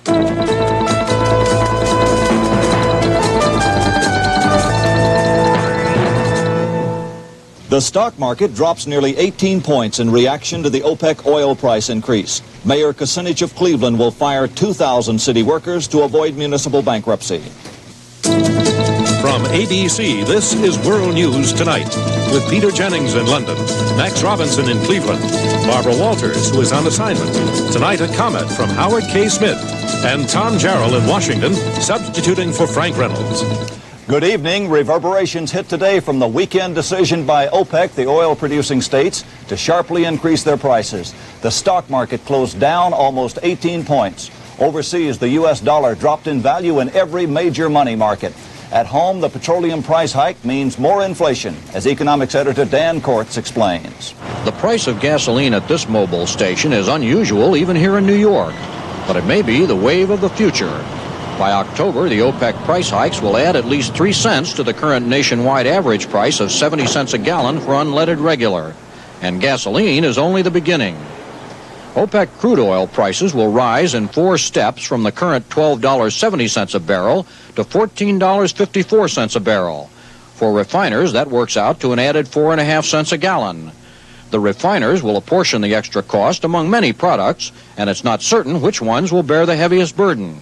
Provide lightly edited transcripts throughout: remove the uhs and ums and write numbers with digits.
The stock market drops nearly 18 points in reaction to the OPEC oil price increase. Mayor Kucinich of Cleveland will fire 2,000 city workers to avoid municipal bankruptcy. From ABC, this is World News Tonight with Peter Jennings in London, Max Robinson in Cleveland, Barbara Walters, who is on assignment. Tonight, a comment from Howard K. Smith and Tom Jarrell in Washington, substituting for Frank Reynolds. Good evening. Reverberations hit today from the weekend decision by OPEC, the oil-producing states, to sharply increase their prices. The stock market closed down almost 18 points. Overseas, the U.S. dollar dropped in value in every major money market. At home, the petroleum price hike means more inflation, as economics editor Dan Kortz explains. The price of gasoline at this Mobil station is unusual even here in New York, but it may be the wave of the future. By October, the OPEC price hikes will add at least 3 cents to the current nationwide average price of 70 cents a gallon for unleaded regular. And gasoline is only the beginning. OPEC crude oil prices will rise in 4 steps from the current $12.70 a barrel to $14.54 a barrel. For refiners, that works out to an added 4.5 cents a gallon. The refiners will apportion the extra cost among many products, and it's not certain which ones will bear the heaviest burden.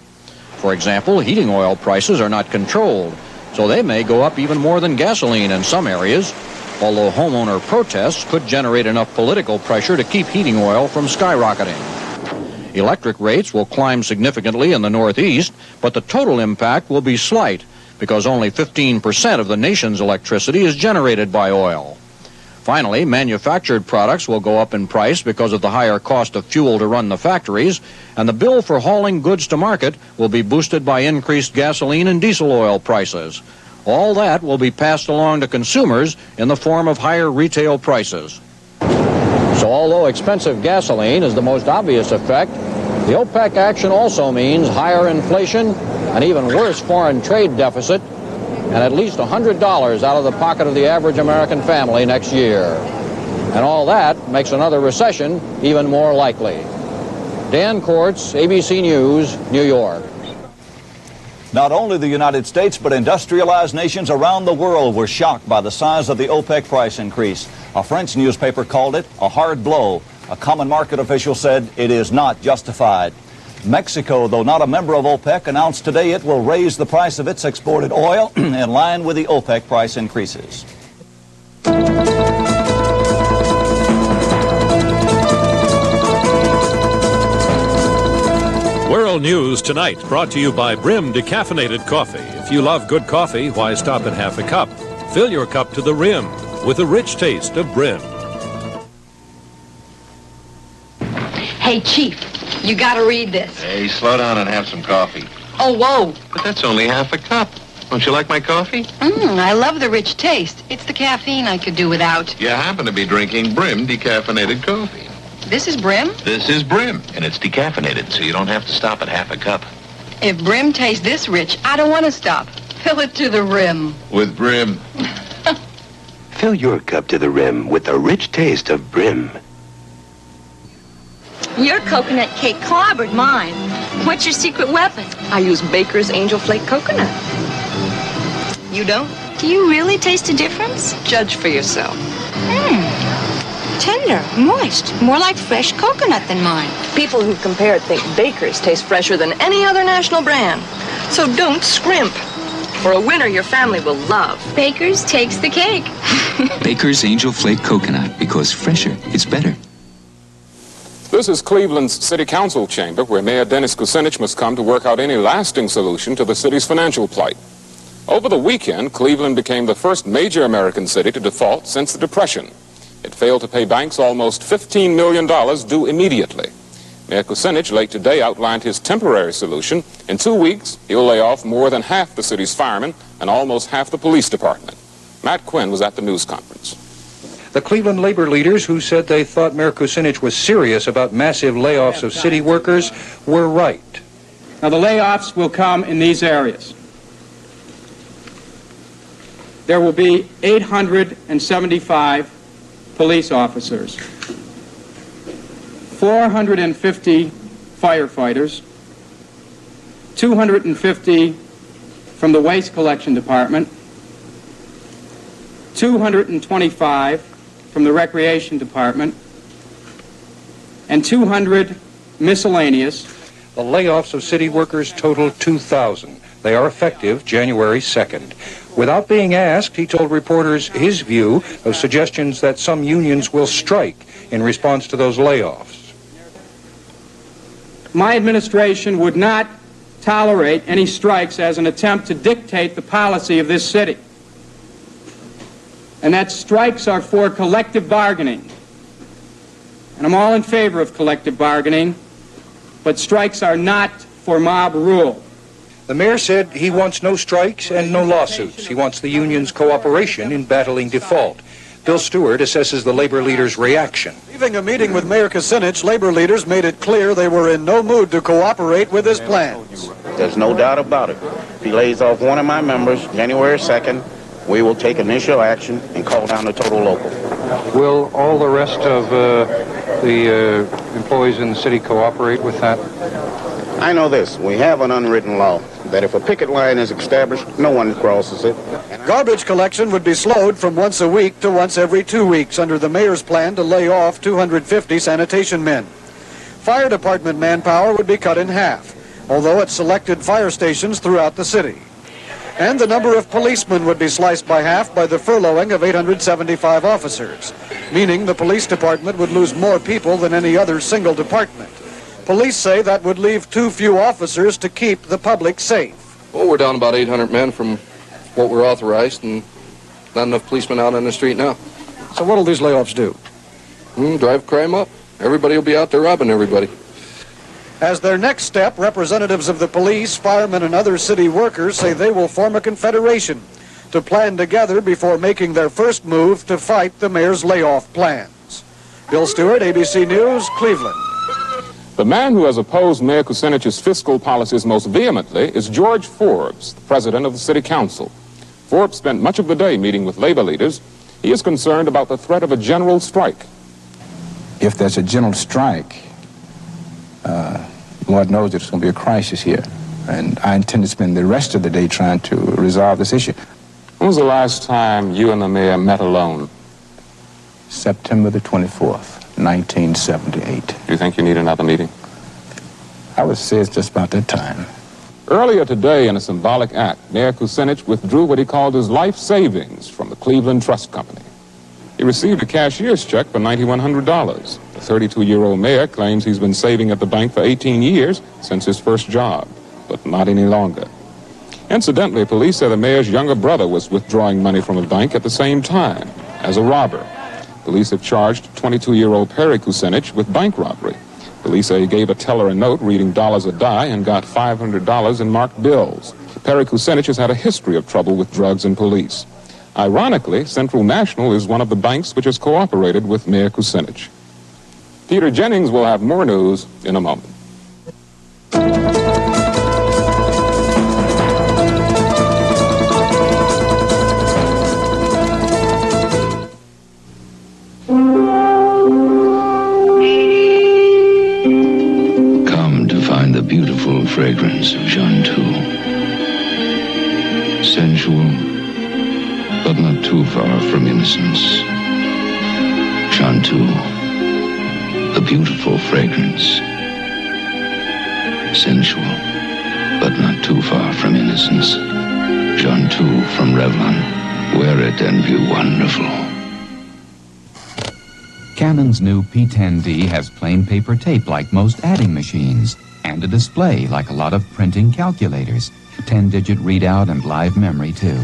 For example, heating oil prices are not controlled, so they may go up even more than gasoline in some areas, although homeowner protests could generate enough political pressure to keep heating oil from skyrocketing. Electric rates will climb significantly in the Northeast, but the total impact will be slight because only 15% of the nation's electricity is generated by oil. Finally, manufactured products will go up in price because of the higher cost of fuel to run the factories, and the bill for hauling goods to market will be boosted by increased gasoline and diesel oil prices. All that will be passed along to consumers in the form of higher retail prices. So although expensive gasoline is the most obvious effect, the OPEC action also means higher inflation, an even worse foreign trade deficit, and at least $100 out of the pocket of the average American family next year. And all that makes another recession even more likely. Dan Kortz, ABC News, New York. Not only the United States, but industrialized nations around the world were shocked by the size of the OPEC price increase. A French newspaper called it a hard blow. A common market official said it is not justified. Mexico, though not a member of OPEC, announced today it will raise the price of its exported oil in line with the OPEC price increases. World News Tonight, brought to you by Brim Decaffeinated Coffee. If you love good coffee, why stop at half a cup? Fill your cup to the rim with the rich taste of Brim. Hey, Chief, you gotta read this. Hey, slow down and have some coffee. Oh, whoa. But that's only half a cup. Don't you like my coffee? I love the rich taste. It's the caffeine I could do without. You happen to be drinking Brim decaffeinated coffee. This is Brim? This is Brim, and it's decaffeinated, so you don't have to stop at half a cup. If Brim tastes this rich, I don't want to stop. Fill it to the rim. With Brim. Fill your cup to the rim with the rich taste of Brim. Your coconut cake clobbered mine. What's your secret weapon? I use Baker's Angel Flake coconut. You don't? Do you really taste a difference? Judge for yourself. Tender, moist, more like fresh coconut than mine. People who compare it think Baker's tastes fresher than any other national brand. So don't scrimp. For a winner your family will love. Baker's takes the cake. Baker's Angel Flake Coconut, because fresher is better. This is Cleveland's City Council chamber, where Mayor Dennis Kucinich must come to work out any lasting solution to the city's financial plight. Over the weekend, Cleveland became the first major American city to default since the Depression. It failed to pay banks almost $15 million due immediately. Mayor Kucinich late today outlined his temporary solution. In 2 weeks, he will lay off more than half the city's firemen and almost half the police department. Matt Quinn was at the news conference. The Cleveland labor leaders who said they thought Mayor Kucinich was serious about massive layoffs of city workers were right. Now, the layoffs will come in these areas. There will be 875 police officers, 450 firefighters, 250 from the Waste Collection Department, 225 from the Recreation Department, and 200 miscellaneous. The layoffs of city workers total 2,000. They are effective January 2nd. Without being asked, he told reporters his view of suggestions that some unions will strike in response to those layoffs. My administration would not tolerate any strikes as an attempt to dictate the policy of this city. And that strikes are for collective bargaining. And I'm all in favor of collective bargaining, but strikes are not for mob rule. The mayor said he wants no strikes and no lawsuits. He wants the union's cooperation in battling default. Bill Stewart assesses the labor leaders' reaction. Leaving a meeting with Mayor Kucinich, labor leaders made it clear they were in no mood to cooperate with his plans. There's no doubt about it. If he lays off one of my members, January 2nd, we will take initial action and call down the total local. Will all the rest of the employees in the city cooperate with that? I know this. We have an unwritten law that if a picket line is established, no one crosses it. Garbage collection would be slowed from once a week to once every 2 weeks under the mayor's plan to lay off 250 sanitation men. Fire department manpower would be cut in half, although at selected fire stations throughout the city. And the number of policemen would be sliced by half by the furloughing of 875 officers, meaning the police department would lose more people than any other single department. Police say that would leave too few officers to keep the public safe. Well, we're down about 800 men from what we're authorized, and not enough policemen out on the street now. So what'll these layoffs do? Drive crime up. Everybody will be out there robbing everybody. As their next step, representatives of the police, firemen, and other city workers say they will form a confederation to plan together before making their first move to fight the mayor's layoff plans. Bill Stewart, ABC News, Cleveland. The man who has opposed Mayor Kucinich's fiscal policies most vehemently is George Forbes, the president of the city council. Forbes spent much of the day meeting with labor leaders. He is concerned about the threat of a general strike. If there's a general strike, Lord knows there's going to be a crisis here. And I intend to spend the rest of the day trying to resolve this issue. When was the last time you and the mayor met alone? September the 24th, 1978. Do you think you need another meeting? I would say it's just about that time. Earlier today, in a symbolic act, Mayor Kucinich withdrew what he called his life savings from the Cleveland Trust Company. He received a cashier's check for $9,100. The 32-year-old mayor claims he's been saving at the bank for 18 years since his first job, but not any longer. Incidentally, police say the mayor's younger brother was withdrawing money from a bank at the same time as a robber. Police have charged 22-year-old Perry Kucinich with bank robbery. Police say he gave a teller a note reading dollars a die and got $500 in marked bills. Perry Kucinich has had a history of trouble with drugs and police. Ironically, Central National is one of the banks which has cooperated with Mayor Kucinich. Peter Jennings will have more news in a moment. Come to find the beautiful fragrance of Jean II. Sensual, but not too far from innocence. Jean II, a beautiful fragrance. Sensual, but not too far from innocence. Jean II from Revlon. Wear it and be wonderful. Canon's new P10D has plain paper tape like most adding machines, and a display like a lot of printing calculators. 10-digit readout and live memory, too.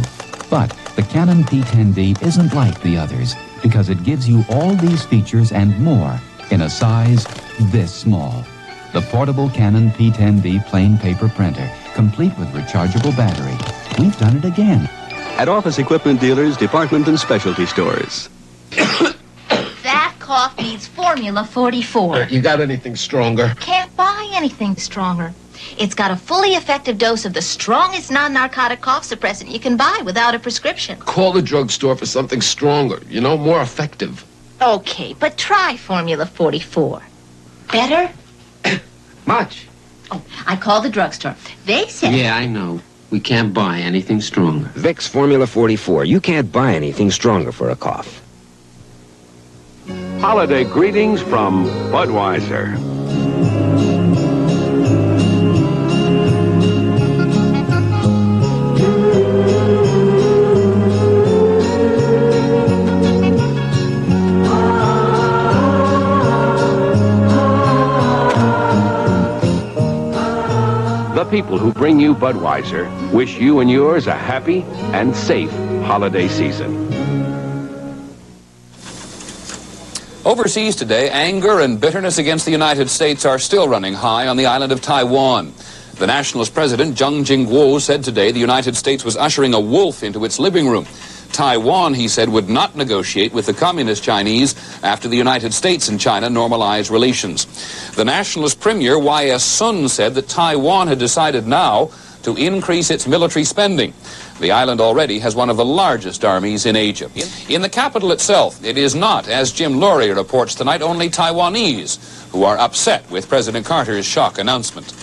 But the Canon P10D isn't like the others because it gives you all these features and more in a size this small. The portable Canon P10D plain paper printer, complete with rechargeable battery. We've done it again. At office equipment dealers, department and specialty stores. That cough needs Formula 44. You got anything stronger? Can't buy anything stronger. It's got a fully effective dose of the strongest non-narcotic cough suppressant you can buy without a prescription. Call the drugstore for something stronger, more effective. Okay, but try Formula 44. Better? Much. Oh, I called the drugstore. They said... Yeah, I know. We can't buy anything stronger. Vicks Formula 44. You can't buy anything stronger for a cough. Holiday greetings from Budweiser. The people who bring you Budweiser wish you and yours a happy and safe holiday season. Overseas today, anger and bitterness against the United States are still running high on the island of Taiwan. The nationalist president, Zhang Jingguo, said today the United States was ushering a wolf into its living room. Taiwan, he said, would not negotiate with the communist Chinese after the United States and China normalized relations. The nationalist premier, Y.S. Sun, said that Taiwan had decided now to increase its military spending. The island already has one of the largest armies in Asia. In the capital itself, it is not, as Jim Laurie reports tonight, only Taiwanese who are upset with President Carter's shock announcement.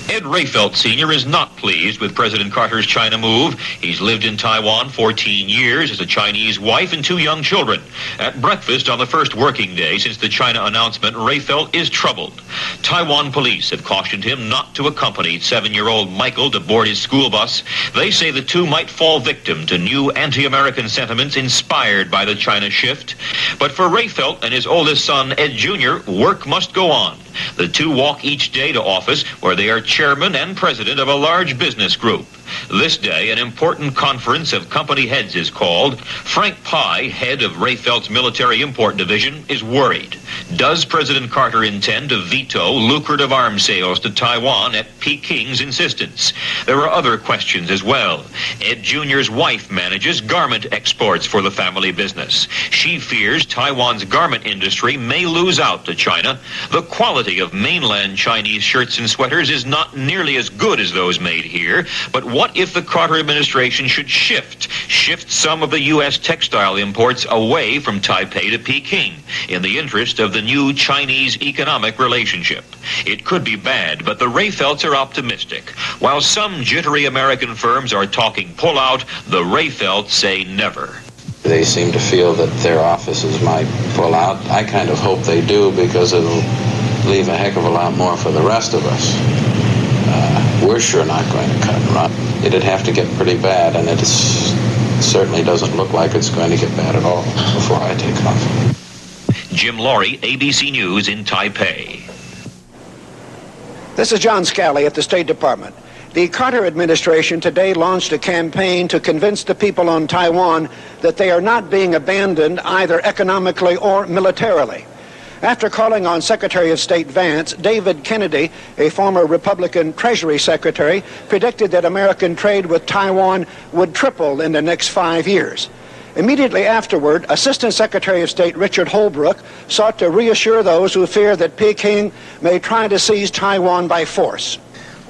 Ed Rayfelt Sr. is not pleased with President Carter's China move. He's lived in Taiwan 14 years, has a Chinese wife and 2 young children. At breakfast on the first working day since the China announcement, Rayfelt is troubled. Taiwan police have cautioned him not to accompany 7-year-old Michael to board his school bus. They say the two might fall victim to new anti-American sentiments inspired by the China shift. But for Rayfelt and his oldest son, Ed Jr., work must go on. The two walk each day to office where they are chairman and president of a large business group. This day, an important conference of company heads is called. Frank Pye, head of Rayfelt's military import division, is worried. Does President Carter intend to veto lucrative arms sales to Taiwan at Peking's insistence? There are other questions as well. Ed Jr.'s wife manages garment exports for the family business. She fears Taiwan's garment industry may lose out to China. The quality of mainland Chinese shirts and sweaters is not nearly as good as those made here, but what if the Carter administration should shift some of the U.S. textile imports away from Taipei to Peking in the interest of the new Chinese economic relationship? It could be bad, but the Rayfelts are optimistic. While some jittery American firms are talking pullout, the Rayfelts say never. They seem to feel that their offices might pull out. I kind of hope they do, because it'll leave a heck of a lot more for the rest of us. We're sure not going to cut and run. It'd have to get pretty bad, and it certainly doesn't look like it's going to get bad at all before I take off. Jim Laurie, ABC News in Taipei. This is John Scali at the State Department. The Carter administration today launched a campaign to convince the people on Taiwan that they are not being abandoned either economically or militarily. After calling on Secretary of State Vance, David Kennedy, a former Republican Treasury Secretary, predicted that American trade with Taiwan would triple in the next 5 years. Immediately afterward, Assistant Secretary of State Richard Holbrooke sought to reassure those who fear that Peking may try to seize Taiwan by force.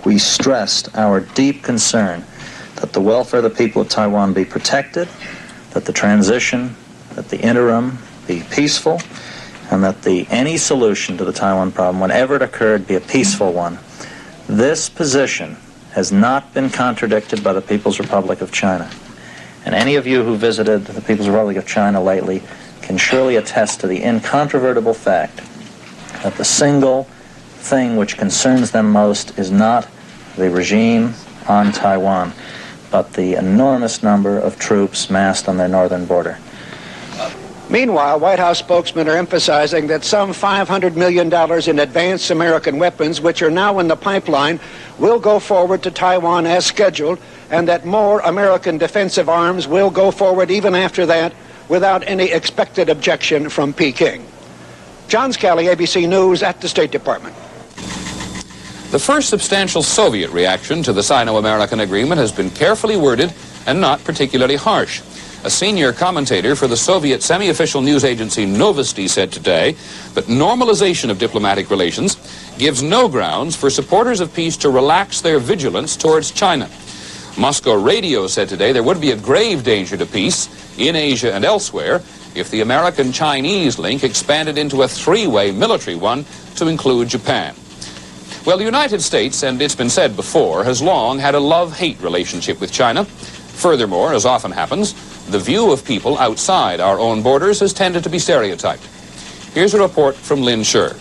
We stressed our deep concern that the welfare of the people of Taiwan be protected, that the transition, that the interim be peaceful, and that any solution to the Taiwan problem, whenever it occurred, be a peaceful one. This position has not been contradicted by the People's Republic of China. And any of you who visited the People's Republic of China lately can surely attest to the incontrovertible fact that the single thing which concerns them most is not the regime on Taiwan, but the enormous number of troops massed on their northern border. Meanwhile, White House spokesmen are emphasizing that some $500 million in advanced American weapons, which are now in the pipeline, will go forward to Taiwan as scheduled, and that more American defensive arms will go forward even after that without any expected objection from Peking. John Scali, ABC News at the State Department. The first substantial Soviet reaction to the Sino-American agreement has been carefully worded and not particularly harsh. A senior commentator for the Soviet semi-official news agency Novosti said today that normalization of diplomatic relations gives no grounds for supporters of peace to relax their vigilance towards China. Moscow Radio said today there would be a grave danger to peace in Asia and elsewhere if the American-Chinese link expanded into a three-way military one to include Japan. Well, the United States, and it's been said before, has long had a love-hate relationship with China. Furthermore, as often happens, the view of people outside our own borders has tended to be stereotyped. Here's a report from Lynn Scher.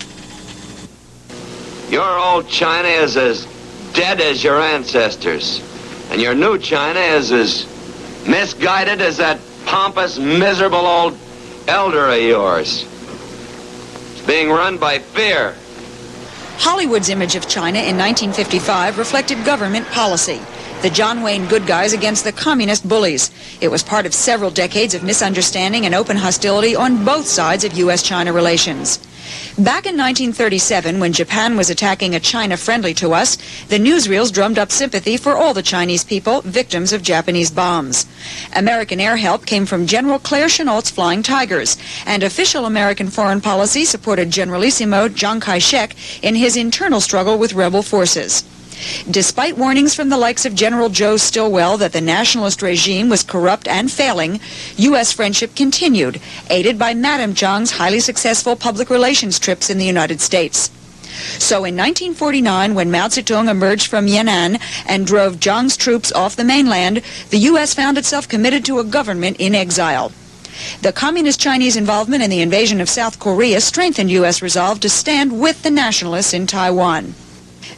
Your old China is as dead as your ancestors, and your new China is as misguided as that pompous, miserable old elder of yours. It's being run by fear. Hollywood's image of China in 1955 reflected government policy. The John Wayne good guys against the communist bullies. It was part of several decades of misunderstanding and open hostility on both sides of U.S.-China relations. Back in 1937, when Japan was attacking a China friendly to us, the newsreels drummed up sympathy for all the Chinese people victims of Japanese bombs. American air help came from General Claire Chennault's Flying Tigers, and official American foreign policy supported Generalissimo Chiang Kai-shek in his internal struggle with rebel forces. Despite warnings from the likes of General Joe Stilwell that the nationalist regime was corrupt and failing, U.S. friendship continued, aided by Madam Chiang's highly successful public relations trips in the United States. So in 1949, when Mao Zedong emerged from Yan'an and drove Chiang's troops off the mainland, the U.S. found itself committed to a government in exile. The Communist Chinese involvement in the invasion of South Korea strengthened U.S. resolve to stand with the nationalists in Taiwan.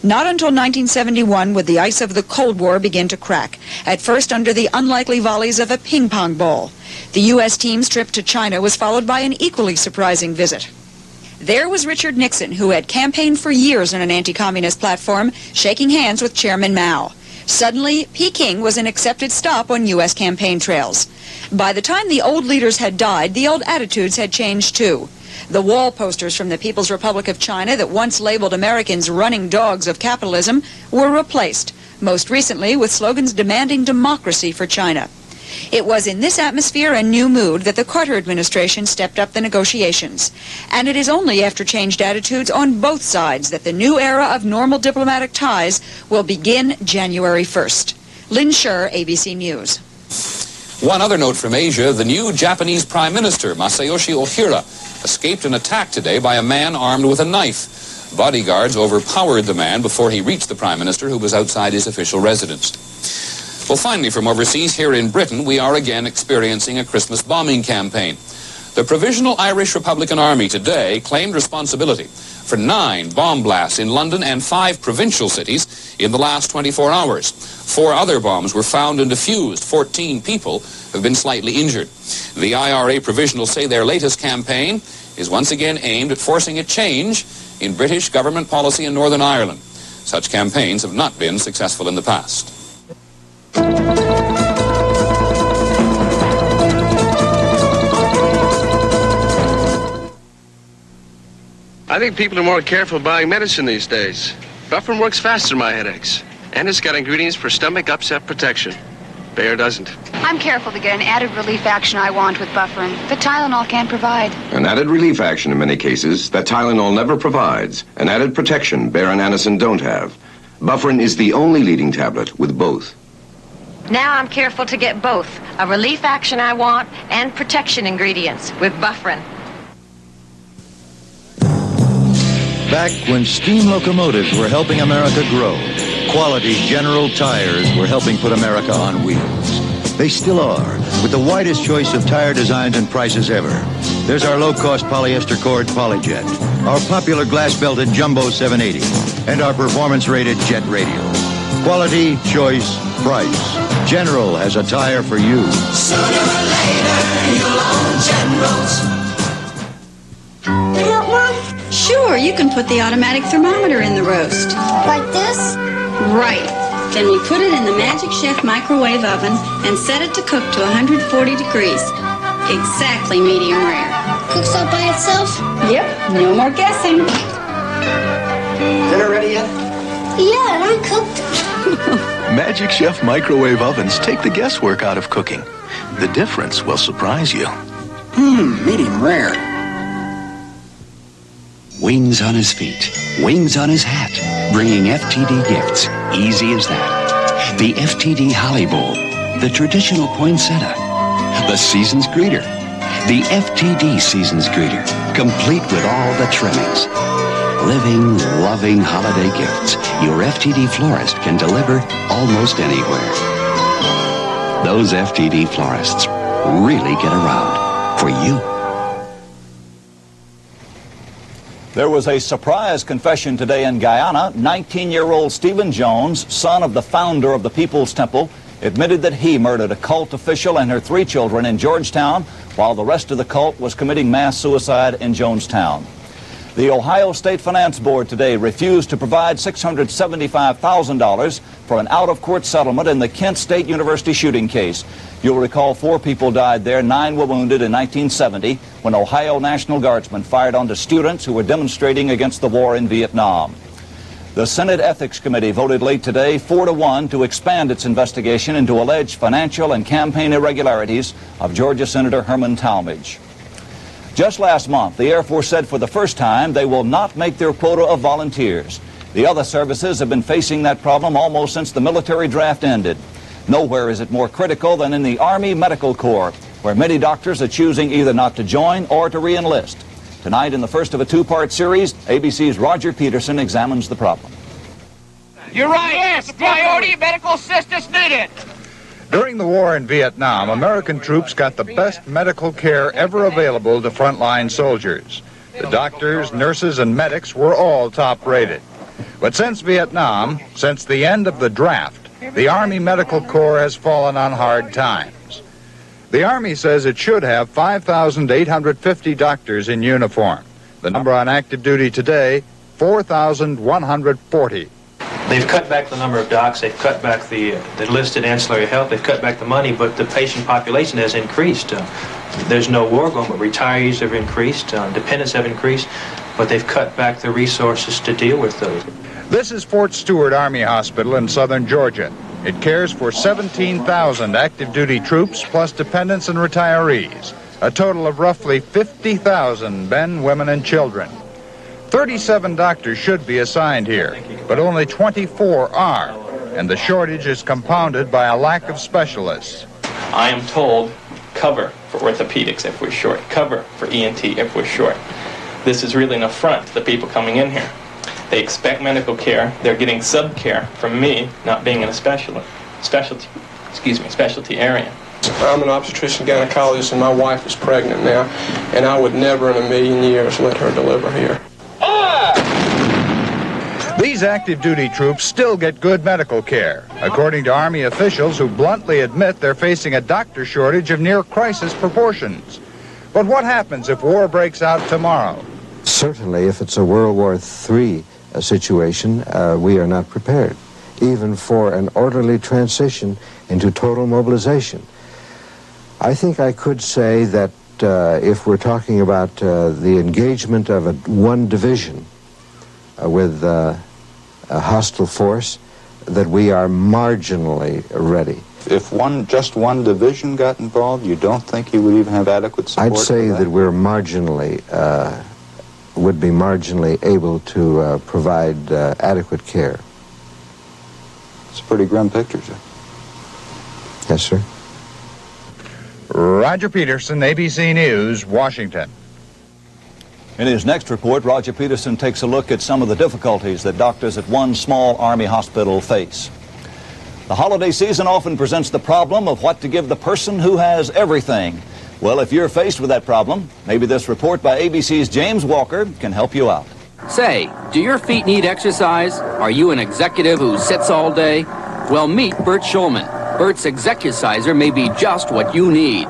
Not until 1971 would the ice of the Cold War begin to crack, at first under the unlikely volleys of a ping-pong ball. The U.S. team's trip to China was followed by an equally surprising visit. There was Richard Nixon, who had campaigned for years on an anti-communist platform, shaking hands with Chairman Mao. Suddenly, Peking was an accepted stop on U.S. campaign trails. By the time the old leaders had died, the old attitudes had changed too. The wall posters from the People's Republic of China that once labeled Americans running dogs of capitalism were replaced, most recently with slogans demanding democracy for China. It was in this atmosphere and new mood that the Carter administration stepped up the negotiations. And it is only after changed attitudes on both sides that the new era of normal diplomatic ties will begin January 1st. Lynn Scher, ABC News. One other note from Asia, the new Japanese Prime Minister, Masayoshi Ohira, escaped an attack today by a man armed with a knife. Bodyguards overpowered the man before he reached the Prime Minister, who was outside his official residence. Well, finally, from overseas, here in Britain, we are again experiencing a Christmas bombing campaign. The Provisional Irish Republican Army today claimed responsibility for 9 bomb blasts in London and 5 provincial cities in the last 24 hours. 4 other bombs were found and defused. 14 people have been slightly injured. The IRA Provisionals say their latest campaign is once again aimed at forcing a change in British government policy in Northern Ireland. Such campaigns have not been successful in the past. I think people are more careful buying medicine these days. Bufferin works faster than my headaches. And it's got ingredients for stomach upset protection. Bayer doesn't. I'm careful to get an added relief action I want with Bufferin that Tylenol can't provide. An added relief action in many cases that Tylenol never provides. An added protection Bayer and Anacin don't have. Bufferin is the only leading tablet with both. Now I'm careful to get both. A relief action I want and protection ingredients with Bufferin. Back when steam locomotives were helping America grow, quality General Tires were helping put America on wheels. They still are, with the widest choice of tire designs and prices ever. There's our low-cost polyester cord Polyjet, our popular glass-belted Jumbo 780, and our performance-rated Jet Radial. Quality, choice, price. General has a tire for you. Sooner or later, you'll own Generals. You want one? Sure, you can put the automatic thermometer in the roast. Like this? Right. Then we put it in the Magic Chef microwave oven and set it to cook to 140 degrees. Exactly medium rare. Cooks up by itself? Yep, no more guessing. Dinner ready yet? Yeah, and I cooked it. Magic Chef microwave ovens take the guesswork out of cooking. The difference will surprise you. Medium rare. Wings on his feet, wings on his hat, bringing FTD gifts, easy as that. The FTD Holly Bowl, the traditional poinsettia, the season's greeter, the FTD season's greeter, complete with all the trimmings. living, loving holiday gifts your FTD florist can deliver almost anywhere. Those FTD florists really get around for you. There was a surprise confession today in Guyana. 19-year-old Stephen Jones, son of the founder of the People's Temple, admitted that he murdered a cult official and her 3 children in Georgetown while the rest of the cult was committing mass suicide in Jonestown. The Ohio State Finance Board today refused to provide $675,000 for an out-of-court settlement in the Kent State University shooting case. You'll recall 4 people died there, 9 were wounded in 1970 when Ohio National Guardsmen fired onto students who were demonstrating against the war in Vietnam. The Senate Ethics Committee voted late today 4-1 to expand its investigation into alleged financial and campaign irregularities of Georgia Senator Herman Talmadge. Just last month, the Air Force said for the first time they will not make their quota of volunteers. The other services have been facing that problem almost since the military draft ended. Nowhere is it more critical than in the Army Medical Corps, where many doctors are choosing either not to join or to re-enlist. Tonight, in the first of a 2-part series, ABC's Roger Peterson examines the problem. You're right. Yes, priority medical assistance needed. During the war in Vietnam, American troops got the best medical care ever available to frontline soldiers. The doctors, nurses, and medics were all top-rated. But since Vietnam, since the end of the draft, the Army Medical Corps has fallen on hard times. The Army says it should have 5,850 doctors in uniform. The number on active duty today, 4,140. They've cut back the number of docs, they've cut back the listed ancillary help, they've cut back the money, but the patient population has increased. There's no war going, but retirees have increased, dependents have increased, but they've cut back the resources to deal with those. This is Fort Stewart Army Hospital in southern Georgia. It cares for 17,000 active duty troops plus dependents and retirees, a total of roughly 50,000 men, women, and children. 37 doctors should be assigned here, but only 24 are, and the shortage is compounded by a lack of specialists. I am told cover for orthopedics if we're short, cover for ENT if we're short. This is really an affront to the people coming in here. They expect medical care, they're getting sub-care from me not being in a specialty area. I'm an obstetrician gynecologist and my wife is pregnant now, and I would never in a million years let her deliver here. These active duty troops still get good medical care, according to Army officials who bluntly admit they're facing a doctor shortage of near crisis proportions. But what happens if war breaks out tomorrow? Certainly, if it's a World War III situation, we are not prepared, even for an orderly transition into total mobilization. I think I could say that if we're talking about the engagement of one division with a hostile force, that we are marginally ready. If just one division got involved, you don't think you would even have adequate support? I'd say that we're marginally, would be marginally able to provide adequate care. It's a pretty grim picture, sir. Yes, sir. Roger Peterson, ABC News, Washington. In his next report, Roger Peterson takes a look at some of the difficulties that doctors at one small Army hospital face. The holiday season often presents the problem of what to give the person who has everything. Well, if you're faced with that problem, maybe this report by ABC's James Walker can help you out. Say, do your feet need exercise? Are you an executive who sits all day? Well, meet Bert Schulman. Bert's Execusizer may be just what you need.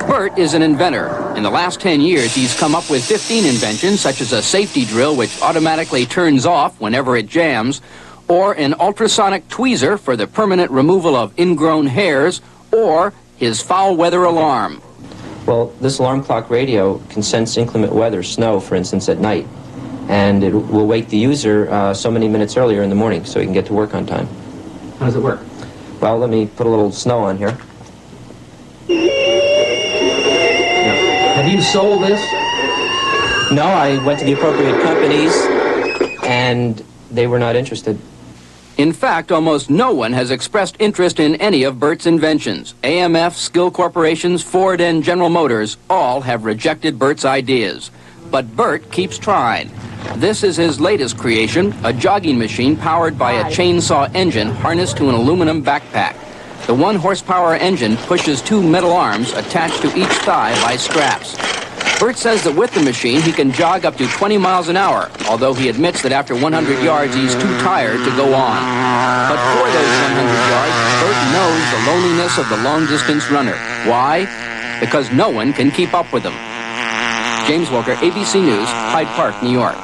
Bert is an inventor. In the last 10 years, he's come up with 15 inventions, such as a safety drill which automatically turns off whenever it jams, or an ultrasonic tweezer for the permanent removal of ingrown hairs, or his foul weather alarm. Well, this alarm clock radio can sense inclement weather, snow, for instance, at night, and it will wake the user so many minutes earlier in the morning so he can get to work on time. How does it work? Well, let me put a little snow on here. Have you sold this? No, I went to the appropriate companies, and they were not interested. In fact, almost no one has expressed interest in any of Bert's inventions. AMF, Skill Corporations, Ford, and General Motors all have rejected Bert's ideas. But Bert keeps trying. This is his latest creation, a jogging machine powered by a chainsaw engine harnessed to an aluminum backpack. The 1-horsepower engine pushes 2 metal arms attached to each thigh by straps. Bert says that with the machine, he can jog up to 20 miles an hour, although he admits that after 100 yards, he's too tired to go on. But for those 100 yards, Bert knows the loneliness of the long-distance runner. Why? Because no one can keep up with him. James Walker, ABC News, Hyde Park, New York.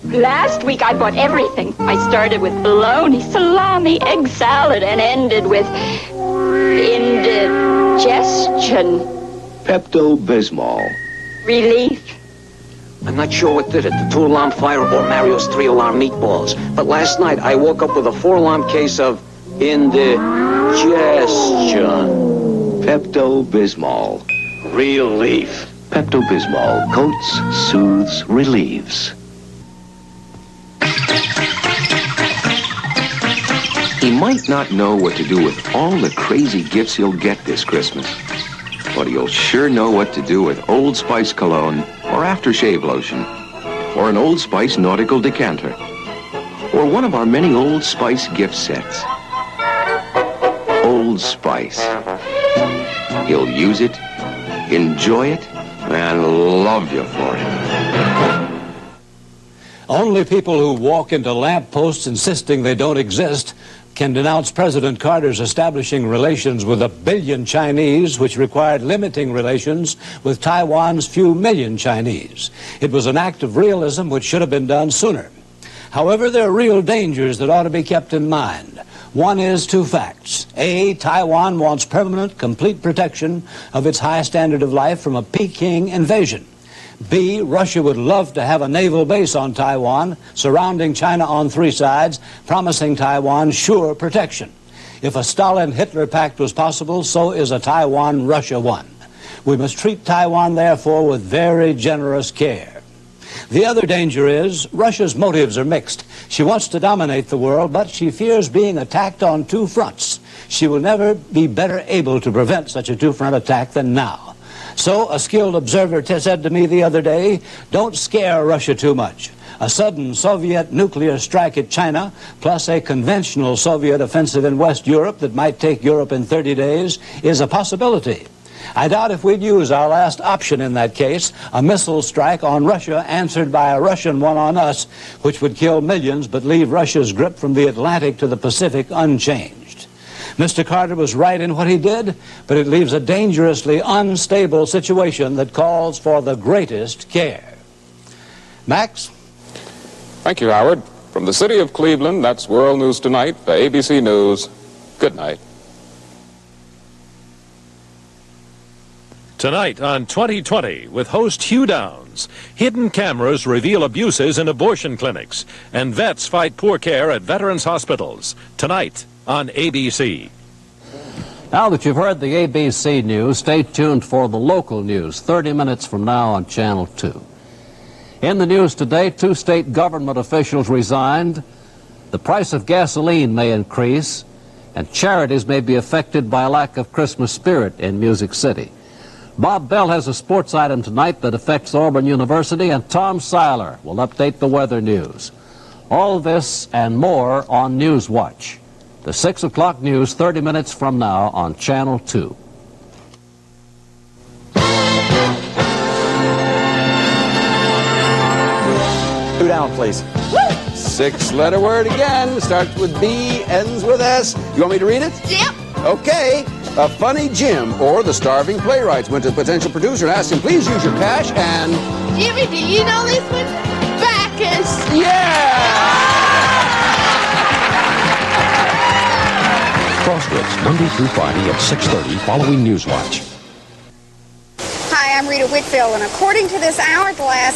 Last week I bought everything. I started with bologna, salami, egg salad, and ended with indigestion. Pepto-Bismol. Relief. I'm not sure what did it, the 2-alarm fire or Mario's 3-alarm meatballs. But last night I woke up with a 4-alarm case of indigestion. Pepto-Bismol. Relief. Pepto-Bismol coats, soothes, relieves. He might not know what to do with all the crazy gifts he'll get this Christmas. But he'll sure know what to do with Old Spice cologne, or aftershave lotion, or an Old Spice nautical decanter, or one of our many Old Spice gift sets. Old Spice. He'll use it, enjoy it, and love you for it. Only people who walk into lampposts insisting they don't exist can denounce President Carter's establishing relations with 1 billion Chinese, which required limiting relations with Taiwan's few million Chinese. It was an act of realism which should have been done sooner. However, there are real dangers that ought to be kept in mind. One is 2 facts. A, Taiwan wants permanent, complete protection of its high standard of life from a Peking invasion. B, Russia would love to have a naval base on Taiwan, surrounding China on 3 sides, promising Taiwan sure protection. If a Stalin-Hitler pact was possible, so is a Taiwan-Russia one. We must treat Taiwan, therefore, with very generous care. The other danger is Russia's motives are mixed. She wants to dominate the world, but she fears being attacked on 2 fronts. She will never be better able to prevent such a 2-front attack than now. So, a skilled observer said to me the other day, don't scare Russia too much. A sudden Soviet nuclear strike at China, plus a conventional Soviet offensive in West Europe that might take Europe in 30 days, is a possibility. I doubt if we'd use our last option in that case, a missile strike on Russia answered by a Russian one on us, which would kill millions but leave Russia's grip from the Atlantic to the Pacific unchanged. Mr. Carter was right in what he did, but it leaves a dangerously unstable situation that calls for the greatest care. Max? Thank you, Howard. From the city of Cleveland, that's World News Tonight for ABC News. Good night. Tonight on 2020 with host Hugh Downs, hidden cameras reveal abuses in abortion clinics, and vets fight poor care at veterans' hospitals. Tonight on ABC. Now that you've heard the ABC news, stay tuned for the local news 30 minutes from now on Channel 2. In the news today, 2 state government officials resigned, the price of gasoline may increase, and charities may be affected by a lack of Christmas spirit in Music City. Bob Bell has a sports item tonight that affects Auburn University, and Tom Seiler will update the weather news. All this and more on News Watch. The 6 o'clock news 30 minutes from now on Channel 2. 2 down, please. 6-letter word again. Starts with B, ends with S. You want me to read it? Yep. Okay. A funny Jim or the starving playwrights went to the potential producer and asked him, please use your cash and... Jimmy, do you know this one? Bacchus. Yeah! Crossroads, Monday through Friday at 6:30 following Newswatch. Hi, I'm Rita Whitfield, and according to this hourglass,